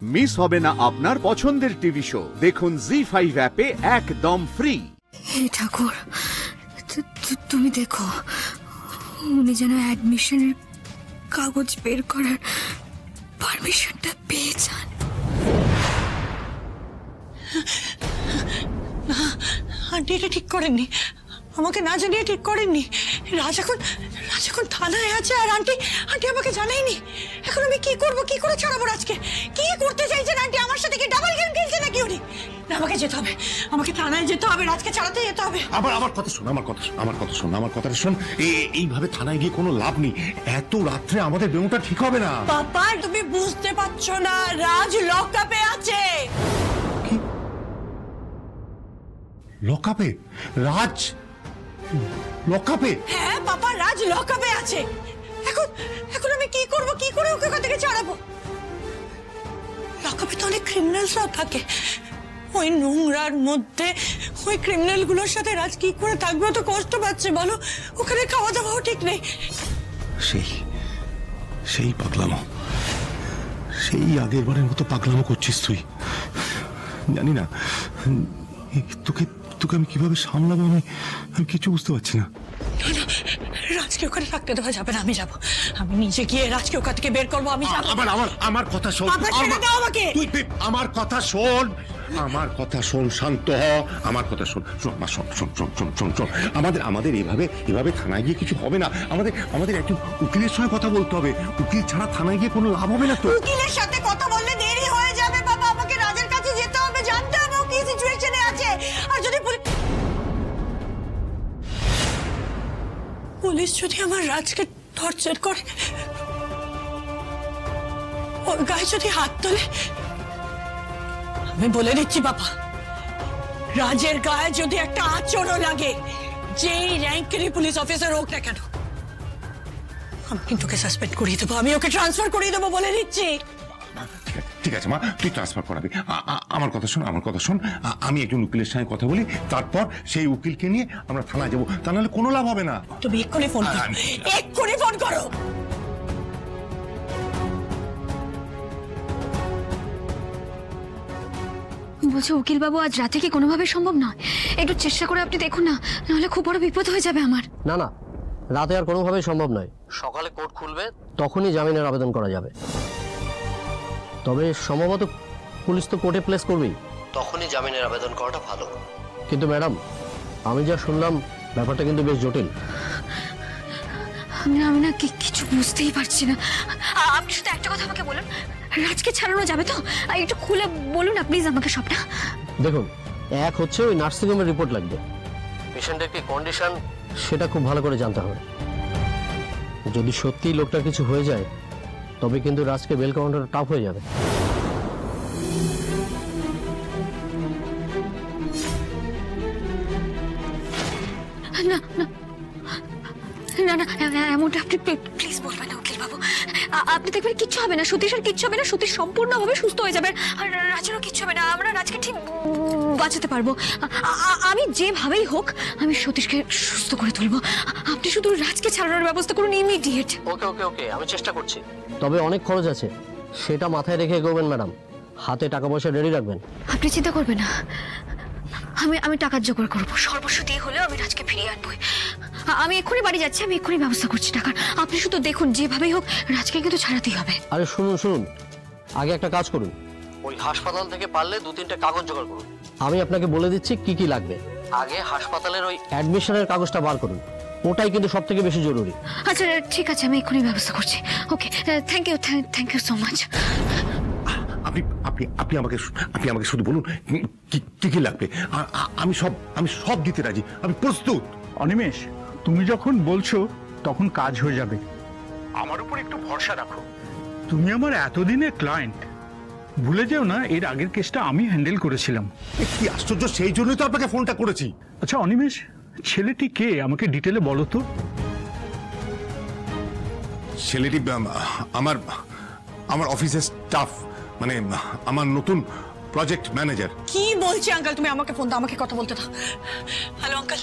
Miss হবে না আপনার পছন্দের টিভি শো। দেখুন জি5 অ্যাপে একদম ফ্রি। হে ঠাকুর, তুমি দেখো উনি যেন অ্যাডমিশনের কাগজ বের করার পারমিশনটা পেয়ে যান। না আন্টি, এটা ঠিক করেননি, আমাকে না জানিয়ে ঠিক করেননি। রাজ এখন থানায় আছে আর আন্টি আমাকে জানায়নি। এখন আমি কি করব, কি করে ছাড়াবো রাজকে? কি করতে চাইছেন আন্টি? আমার সাথে কি ডাবল গেম খেলছে নাকি উনি? না, আমাকে যেতে হবে, আমাকে থানায় যেতে হবে, রাজকে ছাড়াতে যেতে হবে। আমার কথা শোন, আমার কথাটা শোন। এইভাবে থানায় গিয়ে কোনো লাভ নেই। এত রাত্রে আমাদের বেউটা ঠিক হবে না। বাবা, তুমি বুঝতে পারছো না, রাজ লকআপে আছে। কি লকআপে? রাজ লকআপে? হ্যাঁ বাবা, রাজ লকআপে আছে। এখন আমি কি করব, কি করে ওকে ওখান থেকে ছাড়াবো? লকআপে তো অনেক ক্রিমিনালসরাও থাকে। ওই নোংরার মধ্যে ওই ক্রিমিনাল গুলোর সাথে রাজ কি করে থাকবে? তো কষ্ট পাচ্ছে বলো, ওখানে খাওয়া দাওয়াও ঠিক নেই। সেই পাগলামো, সেই আগের বারের মতো পাগলামো করছিস তুই। জানি না তোকে আমি কিভাবে সামলাবো, আমি কিছু বুঝতে পারছি না। রাজকে ওখানে থাকতে দেওয়া যাবে না, আমি যাবো, আমি নিজে গিয়ে রাজকে ওখান থেকে বের করবো। আমি যাবো। আমার কথা শোন, তুই আমার কথা শোন, আমার কথা শোন, শান্ত হ, আমার কথা শোন। শোন, আমাদের এভাবে থানায় গিয়ে কিছু হবে না। আমাদের একজন উকিলের সঙ্গে কথা বলতে হবে। উকিল ছাড়া থানায় গিয়ে কোনো লাভ হবে না। তো উকিলের সাথে কথা বললে দেরি হয়ে যাবে বাবা। আমাকে রাজের কাছে যেতে হবে, জানতে হবে ও কি সিচুয়েশনে আছে। আর যদি পুলিশ যদি আমার রাজকে টর্চার করে, ওর গায়ে যদি হাত তোলে, আমি বলে দিচ্ছি বাবা, রাজের গায়ে যদি একটা আঁচড়ও লাগে, যেই র্যাঙ্কেরই পুলিশ অফিসার হোক না কেন, আমি কিন্তু ওকে সাসপেন্ড করিয়ে দেবো, আমি ওকে ট্রান্সফার করিয়ে দেবো, বলে দিচ্ছি। ঠিক আছে মা, তুই ট্রান্সফার করাবি। আমার কথা শোন, আমি একজন উকিলের সঙ্গে কথা বলি, তারপর সেই উকিলকে নিয়ে আমরা থানায় যাবো। তা নাহলে কোনো লাভ হবে না। তুমি এক্ষুনি ফোন করো, এক্ষুনি ফোন করো। বলছে উকিল বাবু, আজ রাতে কি কোনোভাবে সম্ভব নয়? একটু চেষ্টা করে আপনি দেখুন না, নাহলে খুব বড় বিপদ হয়ে যাবে আমার। না, রাতে আর কোনোভাবেই সম্ভব নয়। সকালে কোর্ট খুলবে, তখনই জামিনের আবেদন করা যাবে। তবে সম্ভবত পুলিশ তো কোর্টে প্লেস করবেই, তখনই জামিনের আবেদন করাটা ভালো। কিন্তু ম্যাডাম, আমি যা শুনলাম ব্যাপারটা কিন্তু বেশ জটিল। আমি না কিছু বুঝতেই পারছি না। আপনি শুধু একটা কথা আমাকে বলুন, রাজকে ছাড়ানো যাবে তো? একটু খুলে বলুন না প্লিজ আমাকে সবটা। দেখুন, এক হচ্ছে ওই নার্সিংহোমের রিপোর্ট লাগবে, পেশেন্টের কি কন্ডিশন সেটা খুব ভালো করে জানতে হবে। যদি সত্যি লোকটার কিছু হয়ে যায়, তবে কিন্তু রাজকে বেল করানোটা টাফ হয়ে যাবে। না, এমনটা আপনি প্লিজ বলবেন না উকিল বাবু। আপনি দেখবেন কিচ্ছু হবে না, সতীশের কিচ্ছু হবে না, সতীশ সম্পূর্ণভাবে সুস্থ হয়ে যাবে, আর রাজেরও কিচ্ছু হবে না। আমরা রাজকে ঠিক বাঁচাতে পারবো। আমি যেভাবেই হোক আমি সতীশকে সুস্থ করে তুলবো। আপনি শুধু রাজকে ছাড়ানোর ব্যবস্থা করুন ইমিডিয়েট। ওকে, আমি চেষ্টা করছি। তবে অনেক খরচ আছে, সেটা মাথায় রেখে এগোবেন ম্যাডাম। হাতে টাকা পয়সা রেডি রাখবেন। আপনি চিন্তা করবেন না, আমি টাকার জোগাড় করবো, সর্বস্ব দিয়ে হলেও আমি রাজকে ফিরিয়ে আনবো। আমি এক্ষুনি বাড়ি যাচ্ছি, আমি এক্ষুনি ব্যবস্থা করছি টাকার। আপনি শুধু দেখুন, যেভাবেই হোক রাজকে কিন্তু ছাড়াতেই হবে। আরে শুনুন, আগে একটা কাজ করুন, ওই হাসপাতাল থেকে পারলে 2-3টে কাগজ জোগাড় করুন। আমি আপনাকে বলে দিচ্ছি কি লাগবে। আগে হাসপাতালের ওই অ্যাডমিশনের কাগজটা বার করুন, ওটাই কিন্তু সব থেকে বেশি জরুরি। আচ্ছা ঠিক আছে, আমি এক্ষুনি ব্যবস্থা করছি। ওকে, থ্যাংক ইউ সো মাচ। আপনি আমাকে শুধু বলুন কি লাগবে, আমি সব দিতে রাজি, আমি প্রস্তুত। অনিমেষ, তুমি যখন বলছো তখন কাজ হয়ে যাবে। আমার উপর একটু ভরসা রাখো। তুমি আমার এতদিনের ক্লায়েন্ট, ভুলে যেও না এর আগের কেসটা আমি হ্যান্ডেল করেছিলাম। কি আশ্চর্য, সেই জন্যই তো আপনাকে ফোনটা করেছি। আচ্ছা অনিমেষ, ছেলেটি কে আমাকে ডিটেলে বলো তো। ছেলেটি আমার অফিসের স্টাফ, মানে আমার নতুন প্রজেক্ট ম্যানেজার। কি বলছি আঙ্কেল? তুমি আমাকে ফোন দাও, আমাকে কথা বলতে দাও। হ্যালো আঙ্কেল,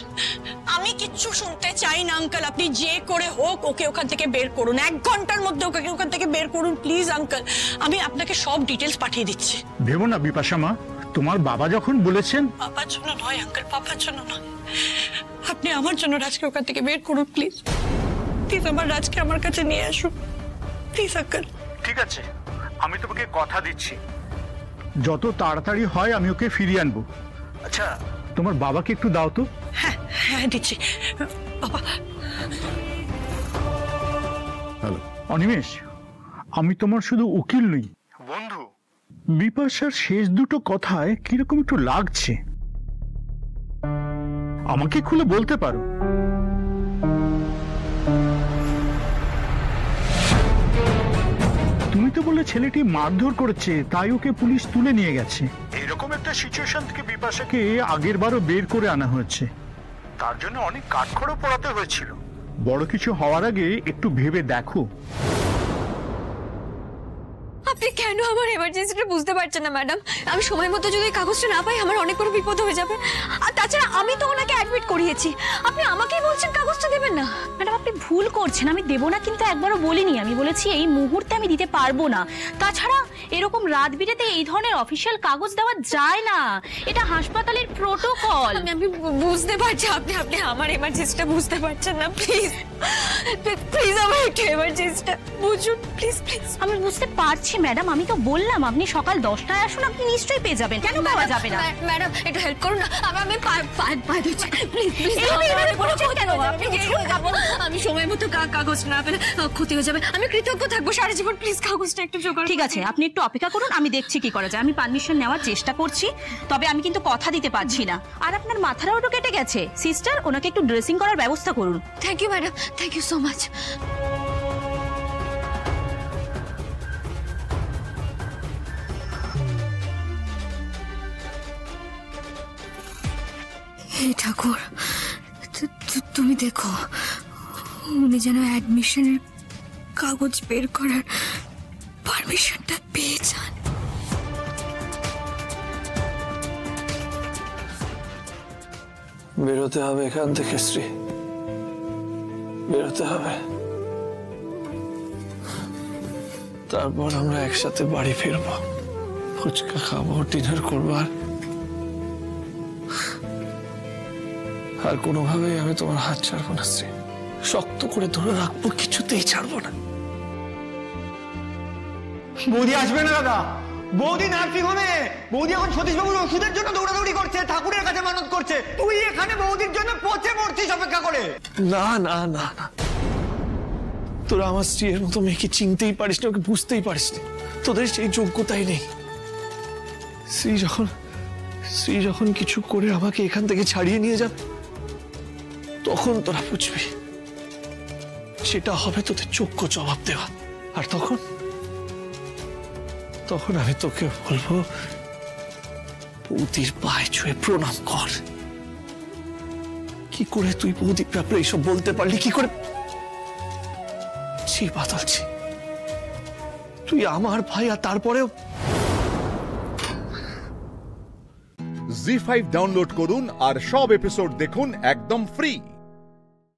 আমি কিচ্ছু শুনতে চাই না আঙ্কেল। আপনি যে করে হোক ওকে ওখান থেকে বের করুন, 1 ঘন্টার মধ্যে ওকে ওখান থেকে বের করুন প্লিজ আঙ্কেল। আমি আপনাকে সব ডিটেলস পাঠিয়ে দিচ্ছি। ভেবো না বিপাশা মা, তোমার বাবা যখন বলেছেন। পাপার জন্য নয় আঙ্কেল, পাপার জন্য নয়, আপনি আমার জন্য রাজকে ওখান থেকে বের করুন প্লিজ। প্লিজ আমার রাজকে আমার কাছে নিয়ে আসুন প্লিজ আঙ্কেল। ঠিক আছে, আমি তোমাকে কথা দিচ্ছি, যত তাড়াতাড়ি হয় আমি ওকে ফিরিয়ে আনবো। আচ্ছা, তোমার বাবাকে একটু দাও তো। হ্যাঁ হ্যাঁ দিচ্ছি বাবা। হ্যালো অনিমেষ, আমি তোমার শুধু উকিল নই, বন্ধু। বিপাশার শেষ দুটো কথায় কিরকম একটু লাগছে, আমাকে খুলে বলতে পারো? তুমি তো বলে ছেলেটি মারধর করেছে, তাই ওকে পুলিশ তুলে নিয়ে গেছে। এরকম একটা সিচুয়েশন থেকে বিপাশাকে আগের বারও বের করে আনা হয়েছে, তার জন্য অনেক কাঠখড়ও পোড়াতে হয়েছিল। বড় কিছু হওয়ার আগে একটু ভেবে দেখো। আপনি কেন আমার এমার্জেন্সিটা বুঝতে পারছেন না ম্যাডাম? আমি সময় মতো যদি কাগজটা না পাই আমার অনেক বড় বিপদ হয়ে যাবে। আর তাছাড়া আমি তো ওনাকে অ্যাডমিট করিয়েছি, আপনি আমাকেই বলছেন কাগজটা দেবেন না। ম্যাডাম আপনি ভুল করছেন, আমি দেবো না কিন্তু একবারও বলিনি। আমি বলেছি এই মুহূর্তে আমি দিতে পারবো না। তাছাড়া এরকম রাত বিরেতে এই ধরনের অফিসিয়াল কাগজ দেওয়া যায় না, এটা হাসপাতালের প্রোটোকল। আমি বুঝতে পারছি আপনি আমার এমার্জেন্সিটা বুঝতে পারছেন না। প্লিজ প্লিজ আমার একটু এমার্জেন্সিটা বুঝুন প্লিজ প্লিজ। আমি বুঝতে পারছি ম্যাডাম, আমি তো বললাম আপনি সকাল 10টায় আসুন, আপনি নিশ্চয়ই পেয়ে যাবেন। কেন পাওয়া যাবে না? ম্যাডাম একটু হেল্প করুন না, আমি পায়ে ধরছি প্লিজ প্লিজ। আমি সময় মতো কাগজ না পেলে ক্ষতি হয়ে যাবে, আমি কৃতজ্ঞ থাকবো সারা জীবন। প্লিজ কাগজটা একটু জোগাড়। ঠিক আছে, আপনি একটু অপেক্ষা করুন, আমি দেখছি কি করা যায়। আমি পারমিশন নেওয়ার চেষ্টা করছি, তবে আমি কিন্তু কথা দিতে পারছি না। আর আপনার মাথাটাও তো কেটে গেছে সিস্টার, ওনাকে একটু ড্রেসিং করার ব্যবস্থা করুন। Thank you madam, thank you so much. হে ঠাকুর, তুমি দেখো উনি যেন অ্যাডমিশনের কাগজ বের করার পারমিশনটা পেয়ে যান। বেরোতে হবে এখান থেকে শ্রী, বেরোতে হবে। তারপর আমরা একসাথে বাড়ি ফিরবো, ফুচকা খাবো, ডিনার করবো, আর কোনোভাবেই আমি তোমার হাত ছাড়বো না শ্রী, শক্ত করে ধরে রাখবো, কিছুতেই ছাড়বো না। বৌদি আসবে না দাদা, বৌদি নার্সিং হোমে, বৌদি এখন সতীশবাবুর ওষুধের জন্য দৌড়াদৌড়ি করছে, ঠাকুরের কাছে মানত করছে, তুই এখানে বৌদির জন্য পচে মরছিস অপেক্ষা করে। না না না না, তোরা আমার স্ত্রীর মতো মেয়েকে চিনতেই পারিস না, ওকে বুঝতেই পারিস না, তোদের সেই যোগ্যতাই নেই। স্ত্রী যখন কিছু করে আমাকে এখান থেকে ছাড়িয়ে নিয়ে যাবে, তখন তোরা বুঝবি, সেটা হবে তোদের যোগ্য জবাব দেওয়া। আর তখন আমি তোকে বলবো, বৌদির পায়ে ছুঁয়ে প্রণাম কর। কি করে তুই বৌদির ব্যাপারে এইসব বলতে পারলি? কি করে? ছি বাদল, ছি, তুই আমার ভাই, আর তারপরেও। জি5 ডাউনলোড করুন আর সব এপিসোড দেখুন একদম ফ্রি।